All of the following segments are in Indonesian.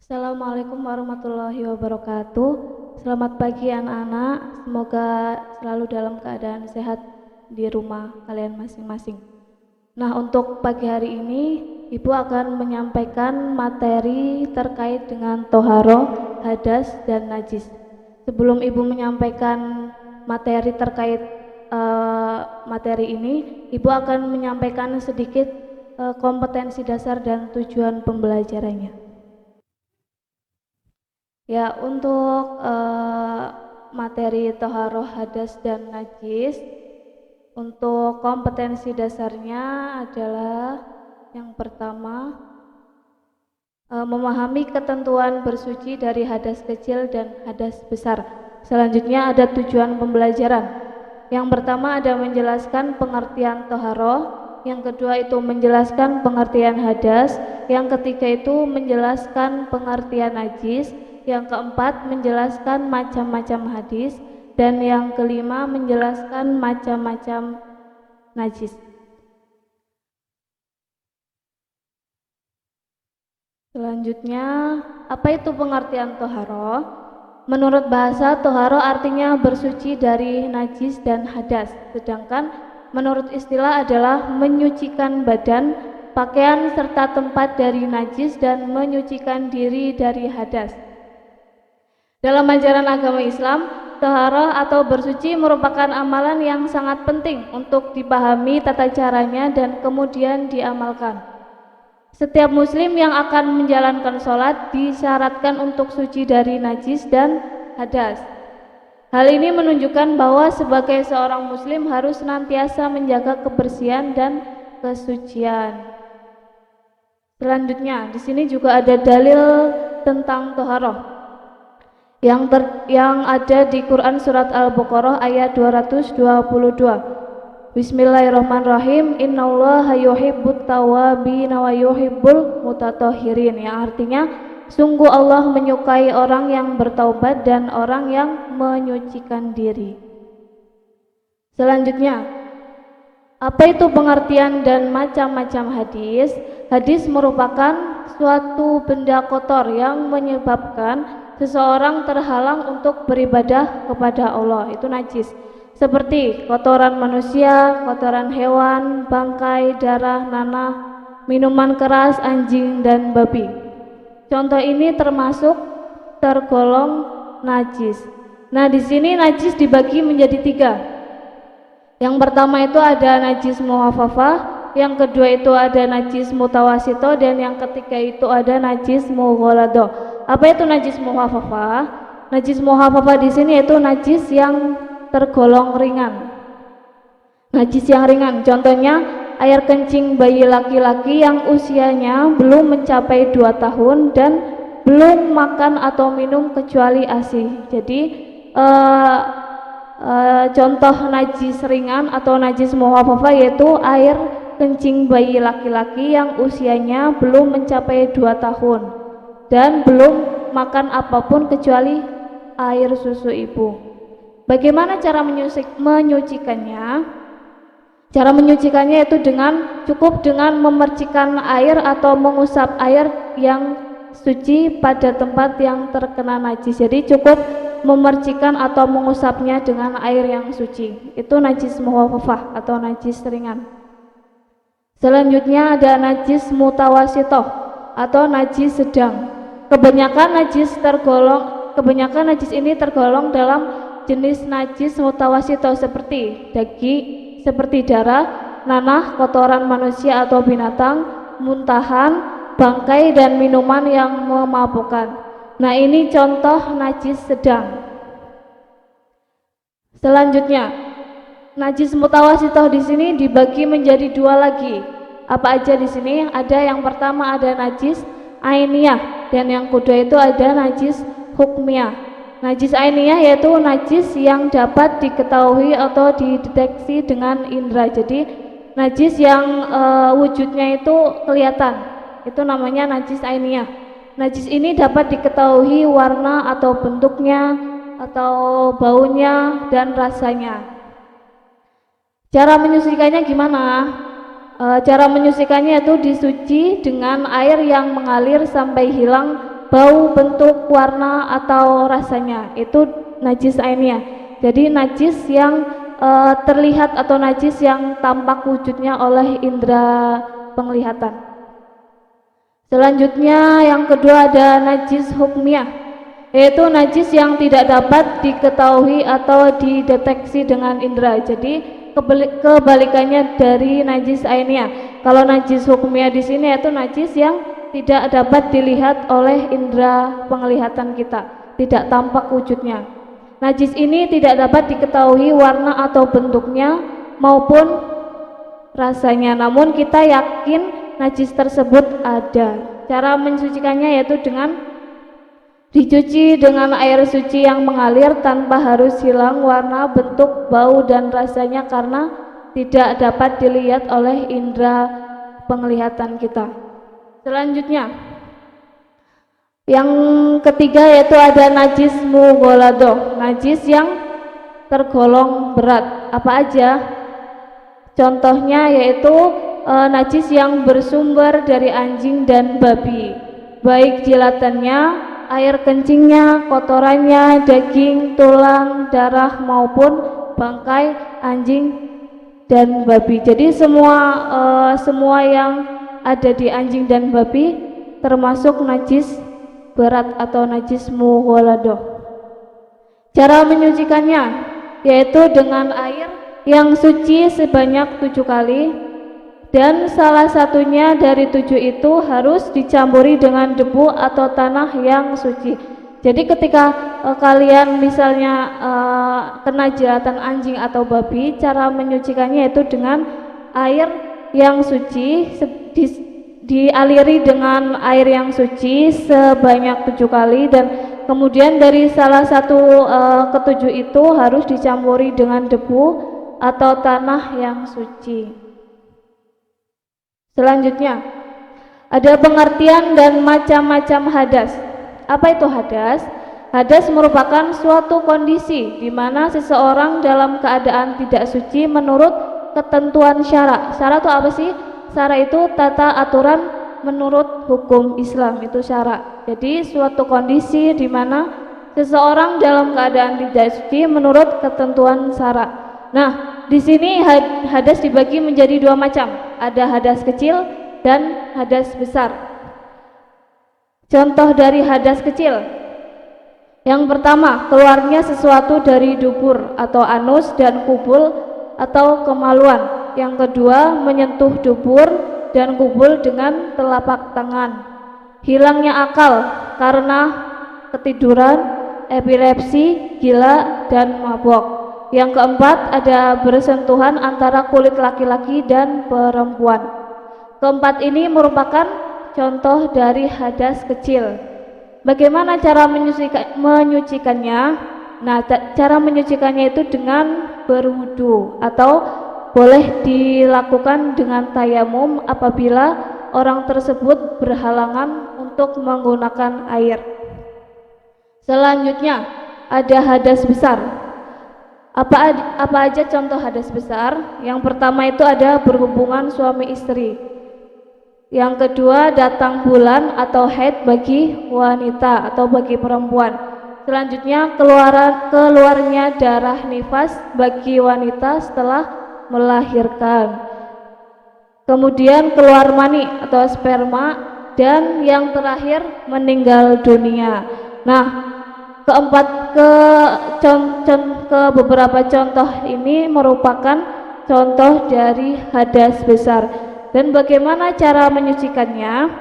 Assalamualaikum warahmatullahi wabarakatuh. Selamat pagi anak-anak, semoga selalu dalam keadaan sehat di rumah kalian masing-masing. Nah, untuk pagi hari ini Ibu akan menyampaikan materi terkait dengan toharoh, hadas, dan najis. Sebelum Ibu menyampaikan materi terkait materi ini, Ibu akan menyampaikan sedikit kompetensi dasar dan tujuan pembelajarannya. Ya, untuk materi toharoh, hadas, dan najis, untuk kompetensi dasarnya adalah yang pertama, memahami ketentuan bersuci dari hadas kecil dan hadas besar. Selanjutnya ada tujuan pembelajaran. Yang pertama ada menjelaskan pengertian toharoh, yang kedua itu menjelaskan pengertian hadas, yang ketiga itu menjelaskan pengertian najis, yang keempat menjelaskan macam-macam hadis, dan yang kelima menjelaskan macam-macam najis. Selanjutnya, apa itu pengertian toharoh? Menurut bahasa, toharoh artinya bersuci dari najis dan hadas, sedangkan menurut istilah adalah menyucikan badan, pakaian serta tempat dari najis dan menyucikan diri dari hadas. Dalam ajaran agama Islam, toharoh atau bersuci merupakan amalan yang sangat penting untuk dipahami tata caranya dan kemudian diamalkan. Setiap muslim yang akan menjalankan sholat disyaratkan untuk suci dari najis dan hadas. Hal ini menunjukkan bahwa sebagai seorang muslim harus senantiasa menjaga kebersihan dan kesucian. Selanjutnya, di sini juga ada dalil tentang toharoh yang ada di Quran surat Al-Baqarah ayat 222. Bismillahirrahmanirrahim. Innallaha yuhibbut tawwabina wa yuhibbul mutatahhirin, yang artinya sungguh Allah menyukai orang yang bertaubat dan orang yang menyucikan diri. Selanjutnya, apa itu pengertian dan macam-macam hadis? Hadis merupakan suatu benda kotor yang menyebabkan seseorang terhalang untuk beribadah kepada Allah, itu najis. Seperti kotoran manusia, kotoran hewan, bangkai, darah, nanah, minuman keras, anjing, dan babi. Contoh ini termasuk tergolong najis. Nah, di sini najis dibagi menjadi 3. Yang pertama itu ada najis muhafafah, yang kedua itu ada najis mutawasito, dan yang ketiga itu ada najis mughaladoh. Apa itu najis muhafafah? Najis muhafafah di sini yaitu najis yang tergolong ringan. Najis yang ringan, contohnya air kencing bayi laki-laki yang usianya belum mencapai 2 tahun dan belum makan atau minum kecuali ASI. Jadi contoh najis ringan atau najis muhafafah yaitu air kencing bayi laki-laki yang usianya belum mencapai 2 tahun dan belum makan apapun kecuali air susu ibu. Bagaimana cara menyucikannya? Cara menyucikannya itu cukup dengan memercikan air atau mengusap air yang suci pada tempat yang terkena najis. Jadi cukup memercikan atau mengusapnya dengan air yang suci. Itu najis muhafafah atau najis ringan. Selanjutnya ada najis mutawasitoh atau najis sedang. Kebanyakan najis ini tergolong dalam jenis najis mutawasito seperti daging, seperti darah, nanah, kotoran manusia atau binatang, muntahan, bangkai, dan minuman yang memabukkan. Nah, ini contoh najis sedang. Selanjutnya, najis mutawasito di sini dibagi menjadi 2 lagi. Apa aja di sini? Ada yang pertama ada najis ainiyah dan yang kedua itu ada najis hukmiyah. Najis ainiyah yaitu najis yang dapat diketahui atau dideteksi dengan indera. Jadi najis yang wujudnya itu kelihatan, itu namanya najis ainiyah. Najis ini dapat diketahui warna atau bentuknya atau baunya dan rasanya. Cara menyucikannya gimana? Cara menyucikannya itu disuci dengan air yang mengalir sampai hilang bau, bentuk, warna atau rasanya, itu najis ainiyah. Jadi najis yang terlihat atau najis yang tampak wujudnya oleh indera penglihatan. Selanjutnya yang kedua ada najis hukmiyah, yaitu najis yang tidak dapat diketahui atau dideteksi dengan indera. Jadi kebalikannya dari najis ainiyah. Kalau najis hukmiyah di sini yaitu najis yang tidak dapat dilihat oleh indera penglihatan kita, tidak tampak wujudnya. Najis ini tidak dapat diketahui warna atau bentuknya maupun rasanya, namun kita yakin najis tersebut ada. Cara mensucikannya yaitu dengan dicuci dengan air suci yang mengalir tanpa harus hilang warna, bentuk, bau, dan rasanya karena tidak dapat dilihat oleh indera penglihatan kita. Selanjutnya, yang ketiga yaitu ada najis mughaladoh, najis yang tergolong berat. Apa aja? Contohnya yaitu najis yang bersumber dari anjing dan babi, baik jilatannya, air kencingnya, kotorannya, daging, tulang, darah maupun bangkai anjing dan babi. Jadi semua yang ada di anjing dan babi termasuk najis berat atau najis mughaladoh. Cara menyucikannya yaitu dengan air yang suci sebanyak 7 kali, dan salah satunya dari 7 itu harus dicampuri dengan debu atau tanah yang suci. Jadi ketika kalian misalnya kena jeratan anjing atau babi, cara menyucikannya itu dengan air yang suci, dialiri dengan air yang suci sebanyak 7 kali, dan kemudian dari salah satu ketujuh itu harus dicampuri dengan debu atau tanah yang suci. Selanjutnya, ada pengertian dan macam-macam hadas. Apa itu hadas? Hadas merupakan suatu kondisi di mana seseorang dalam keadaan tidak suci menurut ketentuan syara. Syara itu apa sih? Syara itu tata aturan menurut hukum Islam, itu syara. Jadi suatu kondisi di mana seseorang dalam keadaan tidak suci menurut ketentuan syara. Nah, di sini hadas dibagi menjadi 2 macam. Ada hadas kecil dan hadas besar. Contoh dari hadas kecil. Yang pertama, keluarnya sesuatu dari dubur atau anus dan kubul atau kemaluan. Yang kedua, menyentuh dubur dan kubul dengan telapak tangan. Hilangnya akal karena ketiduran, epilepsi, gila, dan mabok. Yang keempat, ada bersentuhan antara kulit laki-laki dan perempuan. Keempat ini merupakan contoh dari hadas kecil. Bagaimana cara menyucikannya? Nah, cara menyucikannya itu dengan berwudu atau boleh dilakukan dengan tayamum apabila orang tersebut berhalangan untuk menggunakan air. Selanjutnya, ada hadas besar. Apa aja contoh hadas besar? Yang pertama itu ada berhubungan suami istri. Yang kedua, datang bulan atau haid bagi wanita atau bagi perempuan. Selanjutnya, keluarnya darah nifas bagi wanita setelah melahirkan. Kemudian keluar mani atau sperma, dan yang terakhir meninggal dunia. Nah, beberapa contoh ini merupakan contoh dari hadas besar. Dan bagaimana cara menyucikannya?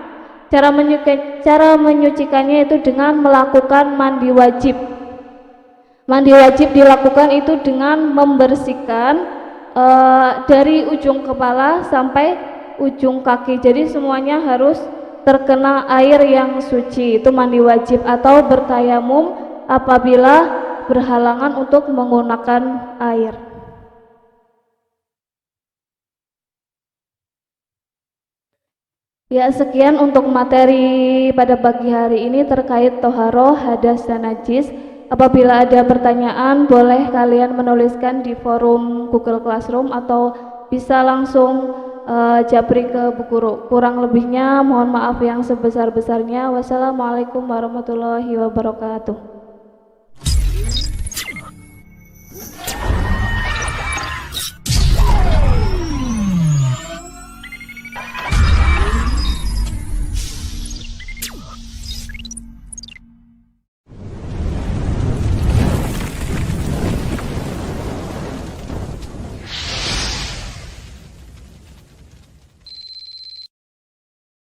Cara menyucikannya itu dengan melakukan mandi wajib. Mandi wajib dilakukan itu dengan membersihkan dari ujung kepala sampai ujung kaki. Jadi semuanya harus terkena air yang suci, itu mandi wajib, atau bertayamum apabila berhalangan untuk menggunakan air. Ya, sekian untuk materi pada pagi hari ini terkait toharoh, hadas, dan najis. Apabila ada pertanyaan, boleh kalian menuliskan di forum Google Classroom atau bisa langsung japri ke Bu Guru. Kurang lebihnya mohon maaf yang sebesar-besarnya. Wassalamualaikum warahmatullahi wabarakatuh.